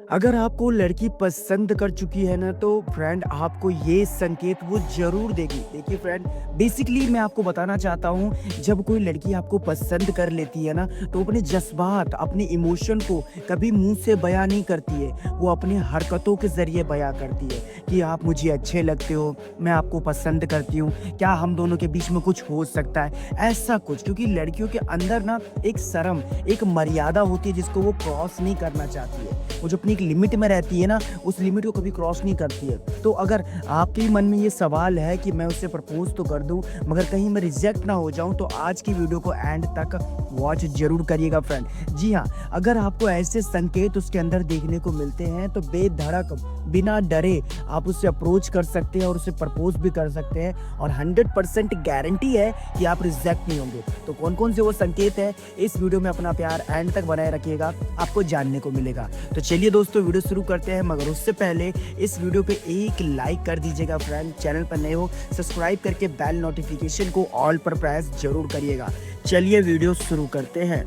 अगर आपको लड़की पसंद कर चुकी है ना तो फ्रेंड आपको ये संकेत वो ज़रूर देगी। देखिए फ्रेंड, बेसिकली मैं आपको बताना चाहता हूँ, जब कोई लड़की आपको पसंद कर लेती है ना तो अपने जज़्बात, अपने इमोशन को कभी मुँह से बयाँ नहीं करती है। वो अपनी हरकतों के ज़रिए बयाँ करती है कि आप मुझे अच्छे लगते हो, मैं आपको पसंद करती हूँ, क्या हम दोनों के बीच में कुछ हो सकता है? ऐसा कुछ, क्योंकि लड़कियों के अंदर ना एक शर्म, एक मर्यादा होती है जिसको वो क्रॉस नहीं करना चाहती है। वो जो अपनी एक लिमिट में रहती है ना, उस लिमिट को कभी क्रॉस नहीं करती है। तो अगर आपके मन में ये सवाल है कि मैं उससे प्रपोज़ तो कर दूँ, मगर कहीं मैं रिजेक्ट ना हो जाऊँ, तो आज की वीडियो को एंड तक वॉच ज़रूर करिएगा फ्रेंड। जी हाँ, अगर आपको ऐसे संकेत उसके अंदर देखने को मिलते हैं तो बेधड़क, बिना डरे आप उससे अप्रोच कर सकते हैं और उसे प्रपोज़ भी कर सकते हैं, और 100% गारंटी है कि आप रिजेक्ट नहीं होंगे। तो कौन-कौन से वो संकेत हैं, इस वीडियो में अपना प्यार एंड तक बनाए रखिएगा, आपको जानने को मिलेगा। तो चलिए दोस्तों, वीडियो शुरू करते हैं, मगर उससे पहले इस वीडियो पे एक लाइक कर दीजिएगा फ्रेंड। चैनल पर नए हो सब्सक्राइब करके बेल नोटिफिकेशन को ऑल पर प्रेस जरूर करिएगा। चलिए वीडियो शुरू करते हैं।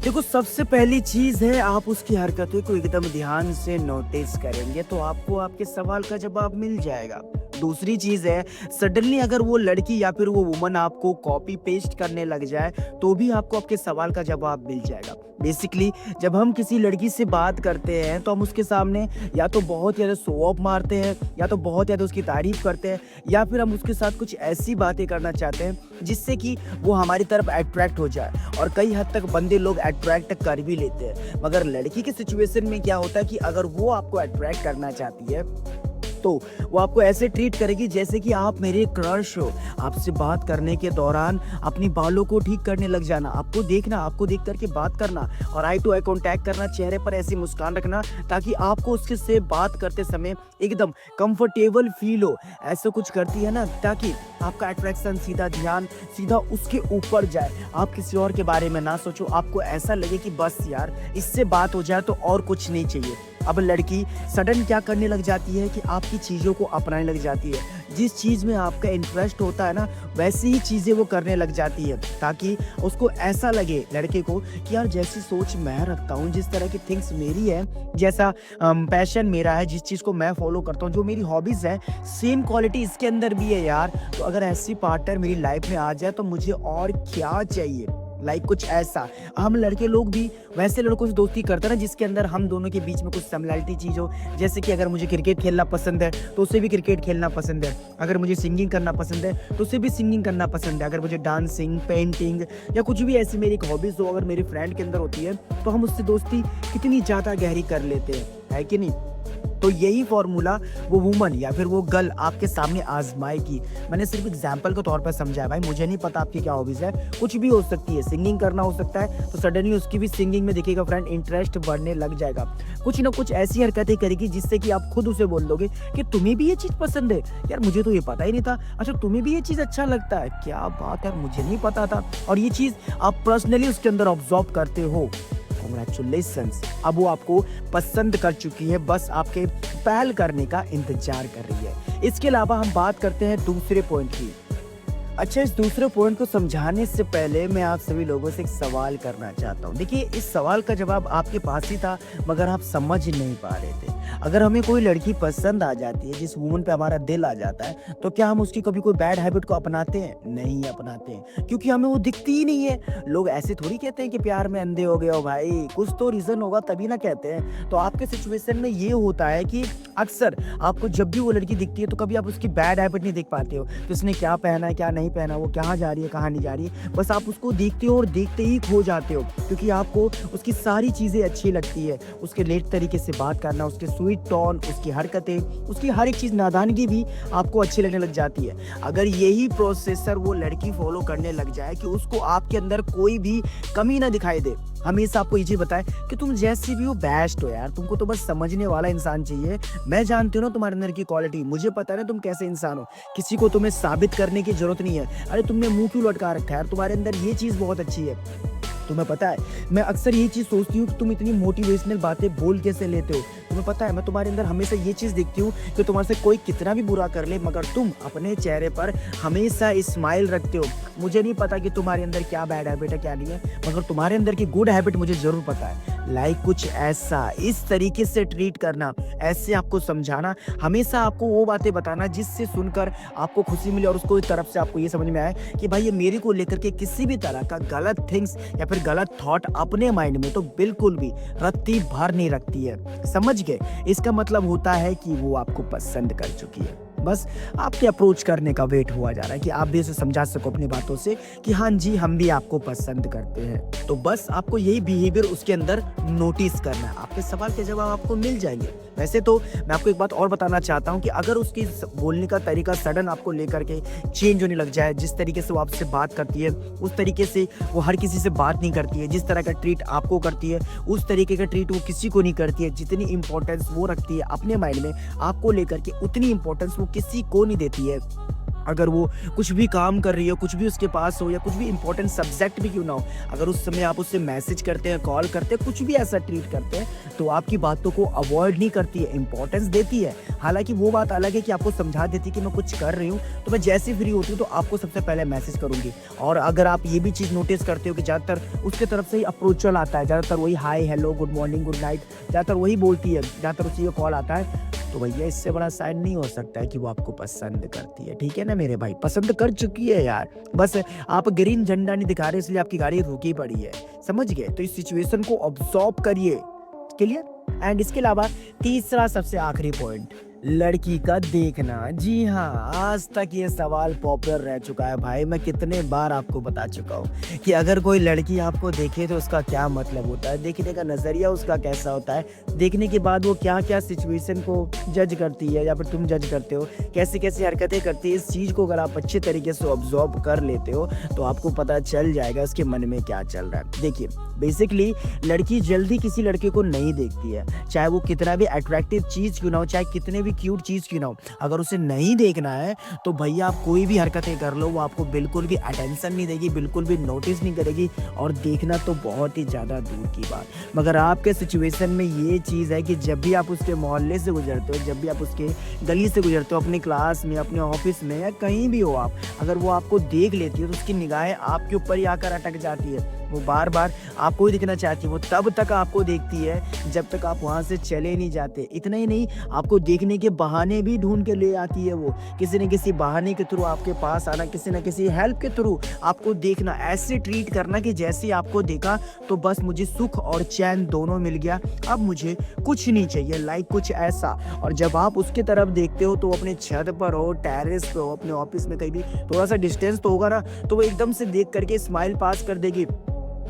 देखो, सबसे पहली चीज़ है, आप उसकी हरकतों को एकदम ध्यान से नोटिस करेंगे तो आपको आपके सवाल का जवाब मिल जाएगा। दूसरी चीज़ है, सडनली अगर वो लड़की या फिर वो वुमन आपको कॉपी पेस्ट करने लग जाए तो भी आपको आपके सवाल का जवाब मिल जाएगा। बेसिकली जब हम किसी लड़की से बात करते हैं तो हम उसके सामने या तो बहुत ज़्यादा शो ऑफ मारते हैं, या तो बहुत ज़्यादा उसकी तारीफ़ करते हैं, या फिर हम उसके साथ कुछ ऐसी बातें करना चाहते हैं जिससे कि वो हमारी तरफ अट्रैक्ट हो जाए। और कई हद तक बंदे लोग अट्रैक्ट कर भी लेते हैं, मगर लड़की की सिचुएशन में क्या होता है कि अगर वो आपको अट्रैक्ट करना चाहती है तो वो आपको ऐसे ट्रीट करेगी जैसे कि आप मेरे क्रश हो। आपसे बात करने के दौरान अपनी बालों को ठीक करने लग जाना, आपको देखना, आपको देख करके बात करना और आई टू आई कॉन्टैक्ट करना, चेहरे पर ऐसी मुस्कान रखना ताकि आपको उसके से बात करते समय एकदम कंफर्टेबल फील हो। ऐसा कुछ करती है ना ताकि आपका अट्रैक्शन, सीधा ध्यान सीधा उसके ऊपर जाए, आप किसी और के बारे में ना सोचो, आपको ऐसा लगे कि बस यार इससे बात हो जाए तो और कुछ नहीं चाहिए। अब लड़की सडन क्या करने लग जाती है कि आपकी चीज़ों को अपनाने लग जाती है। जिस चीज़ में आपका इंटरेस्ट होता है ना, वैसी ही चीज़ें वो करने लग जाती है ताकि उसको ऐसा लगे लड़के को कि यार जैसी सोच मैं रखता हूँ, जिस तरह की थिंग्स मेरी है, जैसा पैशन मेरा है, जिस चीज़ को मैं फॉलो करता हूँ, जो मेरी हॉबीज़ हैं, सेम क्वालिटी इसके अंदर भी है यार। तो अगर ऐसी पार्टनर मेरी लाइफ में आ जाए तो मुझे और क्या चाहिए। लाइक कुछ ऐसा। हम लड़के लोग भी वैसे लड़कों से दोस्ती करते हैं ना जिसके अंदर हम दोनों के बीच में कुछ सिमिलरिटी चीज़ हो। जैसे कि अगर मुझे क्रिकेट खेलना पसंद है तो उसे भी क्रिकेट खेलना पसंद है, अगर मुझे सिंगिंग करना पसंद है तो उसे भी सिंगिंग करना पसंद है, अगर मुझे डांसिंग, पेंटिंग या कुछ भी ऐसी मेरी एक हॉबीज़ हो अगर मेरे फ्रेंड के अंदर होती है तो हम उससे दोस्ती कितनी ज़्यादा गहरी कर लेते हैं, है कि नहीं? तो यही फॉर्मूला वो वुमन या फिर वो गर्ल आपके सामने आजमाएगी। मैंने सिर्फ एग्जाम्पल के तौर पर समझाया भाई, मुझे नहीं पता आपकी क्या हॉबीज़ है, कुछ भी हो सकती है, सिंगिंग करना हो सकता है तो सडनली उसकी भी सिंगिंग में देखिएगा फ्रेंड इंटरेस्ट बढ़ने लग जाएगा। कुछ ना कुछ ऐसी हरकतें करेगी जिससे कि आप खुद उसे बोल दोगे कि तुम्हें भी ये चीज़ पसंद है, यार मुझे तो ये पता ही नहीं था, अच्छा तुम्हें भी ये चीज़ अच्छा लगता है, क्या बात यार, मुझे नहीं पता था। और ये चीज़ आप पर्सनली उसके अंदर ऑब्जर्व करते हो। कांग्रेचुलेशंस, अब वो आपको पसंद कर चुकी है, बस आपके पहल करने का इंतजार कर रही है। इसके अलावा हम बात करते हैं दूसरे पॉइंट की। अच्छा, इस दूसरे पॉइंट को समझाने से पहले मैं आप सभी लोगों से एक सवाल करना चाहता हूँ। देखिए, इस सवाल का जवाब आपके पास ही था मगर आप समझ नहीं पा रहे थे। अगर हमें कोई लड़की पसंद आ जाती है, जिस वुमन पे हमारा दिल आ जाता है, तो क्या हम उसकी कभी कोई बैड हैबिट को अपनाते हैं? नहीं अपनाते हैं, क्योंकि हमें वो दिखती ही नहीं है। लोग ऐसे थोड़ी कहते हैं कि प्यार में अंधे हो गए हो भाई, कुछ तो रीज़न होगा तभी ना कहते हैं। तो आपके सिचुएशन में ये होता है कि अक्सर आपको जब भी वो लड़की दिखती है तो कभी आप उसकी बैड हैबिट नहीं देख पाते हो कि उसने क्या पहना है, क्या नहीं पहना, वो कहाँ जा रही है, कहाँ नहीं जा रही है। बस आप उसको देखते हो और देखते ही खो जाते हो, क्योंकि आपको उसकी सारी चीज़ें अच्छी लगती है। उसके लेट तरीके से बात करना, उसके स्वीट टोन, उसकी हरकतें, उसकी हर एक चीज़, नादानगी भी आपको अच्छी लगने लग जाती है। अगर यही प्रोसेसर वो लड़की फॉलो करने लग जाए कि उसको आपके अंदर कोई भी कमी ना दिखाई दे, हमेशा आपको ये चीज़ बताए कि तुम जैसी भी हो बेस्ट हो यार, तुमको तो बस समझने वाला इंसान चाहिए। मैं जानती हूँ ना तुम्हारे अंदर की क्वालिटी, मुझे पता है ना तुम कैसे इंसान हो, किसी को तुम्हें साबित करने की जरूरत नहीं है। अरे तुमने मुंह क्यों लटका रखा है यार, तुम्हारे अंदर ये चीज़ बहुत अच्छी है। तुम्हें पता है, मैं अक्सर ये चीज़ सोचती हूँ कि तुम इतनी मोटिवेशनल बातें बोल कैसे लेते हो। तुम्हें पता है, मैं तुम्हारे अंदर हमेशा ये चीज़ देखती हूँ कि तुम्हारे से कोई कितना भी बुरा कर ले मगर तुम अपने चेहरे पर हमेशा स्माइल रखते हो। मुझे नहीं पता कि तुम्हारे अंदर क्या बैड हैबिट है क्या नहीं है, मगर तुम्हारे अंदर की गुड हैबिट मुझे ज़रूर पता है। लाइक कुछ ऐसा, इस तरीके से ट्रीट करना, ऐसे आपको समझाना, हमेशा आपको वो बातें बताना जिससे सुनकर आपको खुशी मिले और उसको एक तरफ से आपको ये समझ में आए कि भाई ये मेरे को लेकर के किसी भी तरह का गलत थिंग्स या फिर गलत थॉट अपने माइंड में तो बिल्कुल भी रत्ती भर नहीं रखती है। समझ गए? इसका मतलब होता है कि वो आपको पसंद कर चुकी है। बस आपके अप्रोच करने का वेट हुआ जा रहा है कि आप भी उसे समझा सको अपनी बातों से कि हाँ जी, हम भी आपको पसंद करते हैं। तो बस आपको यही बिहेवियर उसके अंदर नोटिस करना है, आपके सवाल के जवाब आपको मिल जाएंगे। वैसे तो मैं आपको एक बात और बताना चाहता हूँ कि अगर उसकी बोलने का तरीका सडन आपको लेकर के चेंज होने लग जाए, जिस तरीके से वो आपसे बात करती है उस तरीके से वो हर किसी से बात नहीं करती है, जिस तरह का ट्रीट आपको करती है उस तरीके का ट्रीट वो किसी को नहीं करती है, जितनी इंपॉर्टेंस वो रखती है अपने माइंड में आपको लेकर के उतनी इंपॉर्टेंस वो किसी को नहीं देती है। अगर वो कुछ भी काम कर रही हो, कुछ भी उसके पास हो या कुछ भी इंपॉर्टेंट सब्जेक्ट भी क्यों ना हो, अगर उस समय आप उससे मैसेज करते हैं, कॉल करते हैं, कुछ भी ऐसा ट्रीट करते हैं तो आपकी बातों को अवॉइड नहीं करती है, इंपॉर्टेंस देती है। हालांकि वो बात अलग है कि आपको समझा देती है कि मैं कुछ कर रही हूँ तो मैं जैसे फ्री होती हूँ तो आपको सबसे पहले मैसेज करूँगी। और अगर आप ये भी चीज़ नोटिस करते हो कि ज़्यादातर उसके तरफ से ही अप्रोचल आता है, ज़्यादातर वही hi, hello, good morning, good night, ज़्यादातर वही बोलती है, ज़्यादातर उसी का कॉल आता है, तो भैया इससे बड़ा साइन नहीं हो सकता है कि वो आपको पसंद करती है। ठीक है ना मेरे भाई? पसंद कर चुकी है यार, बस आप ग्रीन झंडा नहीं दिखा रहे इसलिए आपकी गाड़ी रुकी पड़ी है। समझ गए? तो इस सिचुएशन को ऑब्जर्व करिए। क्लियर? एंड इसके अलावा तीसरा सबसे आखिरी पॉइंट, लड़की का देखना। जी हाँ, आज तक ये सवाल पॉपुलर रह चुका है भाई। मैं कितने बार आपको बता चुका हूँ कि अगर कोई लड़की आपको देखे तो उसका क्या मतलब होता है, देखने का नज़रिया उसका कैसा होता है, देखने के बाद वो क्या क्या सिचुएशन को जज करती है या फिर तुम जज करते हो, कैसी कैसी हरकतें करती है। इस चीज़ को अगर आप अच्छे तरीके से ऑब्जर्व कर लेते हो तो आपको पता चल जाएगा उसके मन में क्या चल रहा है। देखिए, बेसिकली लड़की जल्दी किसी लड़के को नहीं देखती है, चाहे वो कितना भी अट्रैक्टिव चीज़ क्यों ना हो, चाहे कितने भी क्यूट चीज़ क्यों ना हो। अगर उसे नहीं देखना है तो भैया आप कोई भी हरकतें कर लो, वो आपको बिल्कुल भी अटेंशन नहीं देगी, बिल्कुल भी नोटिस नहीं करेगी, और देखना तो बहुत ही ज़्यादा दूर की बात। मगर आपके सिचुएशन में ये चीज़ है कि जब भी आप उसके मोहल्ले से गुजरते हो, जब भी आप उसके गली से गुजरते हो, अपनी क्लास में, अपने ऑफिस में या कहीं भी हो आप, अगर वो आपको देख लेती है तो उसकी निगाहें आपके ऊपर ही आकर अटक जाती है। वो बार बार आपको ही दिखना चाहती है, वो तब तक आपको देखती है जब तक आप वहाँ से चले नहीं जाते। इतना ही नहीं, आपको देखने के बहाने भी ढूंढ के ले आती है वो, किसी न किसी बहाने के थ्रू आपके पास आना, किसी न किसी हेल्प के थ्रू आपको देखना, ऐसे ट्रीट करना कि जैसे आपको देखा तो बस मुझे सुख और चैन दोनों मिल गया, अब मुझे कुछ नहीं चाहिए, लाइक कुछ ऐसा। और जब आप उसके तरफ देखते हो तो अपने छत पर हो, टेरेस पे हो, अपने ऑफिस में, कहीं भी थोड़ा सा डिस्टेंस तो होगा ना, तो वो एकदम से देख करके स्माइल पास कर देगी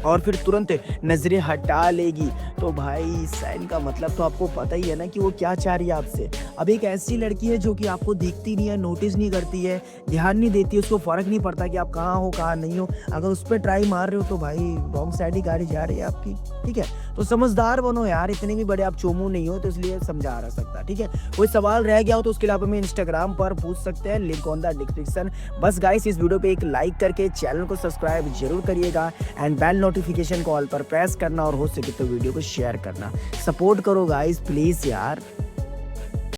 और फिर तुरंत नजरें हटा लेगी। तो भाई साइन का मतलब तो आपको पता ही है ना कि वो क्या चाह रही है आपसे। अब एक ऐसी लड़की है जो कि आपको दिखती नहीं है, नोटिस नहीं करती है, ध्यान नहीं देती, उसको फर्क नहीं पड़ता कि आप कहाँ हो कहाँ नहीं हो। अगर उस पर ट्राई मार रहे हो तो भाई रॉन्ग साइड ही गाड़ी जा रही है आपकी। ठीक है, तो समझदार बनो यार, इतने भी बड़े आप चोमू नहीं हो, तो इसलिए समझा रहा सकता। ठीक है, कोई सवाल रह गया हो तो उसके लिए आप हमें इंस्टाग्राम पर पूछ सकते हैं, लिंक ऑन द डिस्क्रिप्शन। बस गाइस, इस वीडियो पे एक लाइक करके चैनल को सब्सक्राइब जरूर करिएगा एंड बेल नोटिफिकेशन कॉल पर प्रेस करना और हो सके तो वीडियो को शेयर करना। सपोर्ट करो गाइस प्लीज यार।